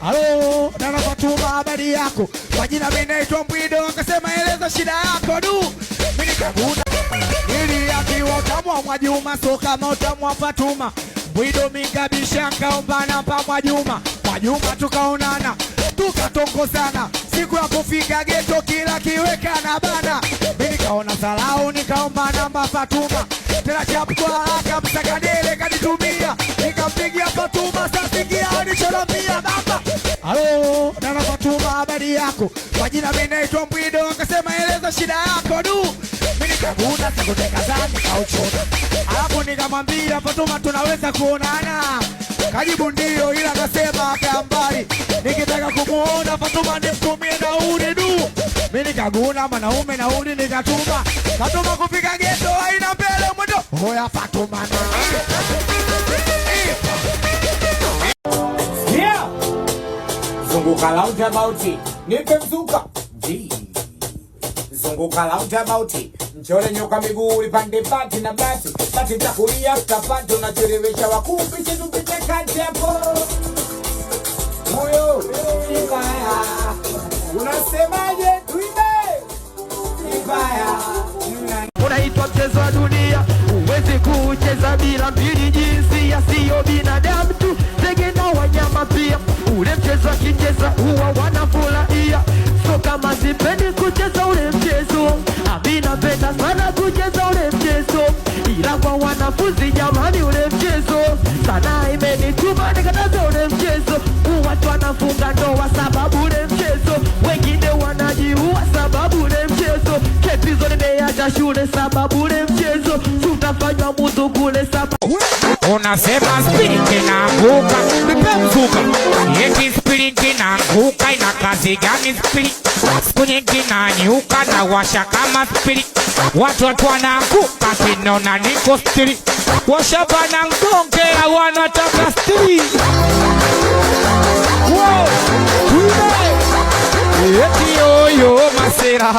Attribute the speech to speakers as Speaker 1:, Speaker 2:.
Speaker 1: Halo, Nana Fatuma, habari yako? Kwa jina mimi naitwa Mbwido, akasema eleza shida yako du. Mimi nikaguna. Niliambiwa utamwa Mwajuma, so kama utamwa Fatuma. Mbwido mikabisha kaomba namba Mwajuma. Mwajuma tukaonana, tukatongozana. Siku ya kufika geto kila kiweka na bana. Mimi nikaona salau nikaomba namba Fatuma. Tena chapu kwa haraka msakadele kanitumia. Nikampigia Fatuma sasikia alichonambia baba. Halo, Nana Fatuma, habari yako? Kwa jina mimi naitwa Mbwido, akasema eleza shida yako du. Mimi nikaguna sikuteka zani kauchona. Alafu nikamwambia Fatuma tunaweza kuonana. Kajibu ndio ila akasema akambali. Nikitaka kumuona Fatuma nimtumie nauli du. Mimi nikaguna mwanaume nauli nikatuma. Fatuma kufika geto haina mbele mwendo. Hoya Fatuma na.
Speaker 2: Yeah. Zunguka loud about it. Nipe mzuka. G. Zunguka loud about it. Mchore nyoka miguu ipande pati na bati. Bati takulia utapata unachelewesha wakupi tupite kati hapo. Moyo ibaya. Unasemaje tuibe? Ibaya.
Speaker 1: Unaitwa mchezo wa dunia, huwezi kucheza bila mbili, jinsia sio binadamu tu, ndege na wanyama pia. Ule mchezo akicheza huwa wanafurahia. So kama sipendi kucheza ule mchezo, mimi napenda sana kucheza ule mchezo. Ila kwa wanafunzi jamani, ule mchezo sana imenituma nikataza ule mchezo. Watu wanafunga ndoa sababu ule mchezo, wengine wanajiua sababu ule mchezo. Ketizo nimeacha shule sababu ule mchezo, tutafanywa mtu kule sababu.
Speaker 2: Unasema spirit inaanguka, nipe mzuka. Yeti spirit inaanguka, ina kazi gani spirit? Siku nyingi nanyuka na washa kama spirit. Watu wanaanguka kinona niko spirit. Washaba na ngongea wanataka spirit. Wow, yeti yoyo masera.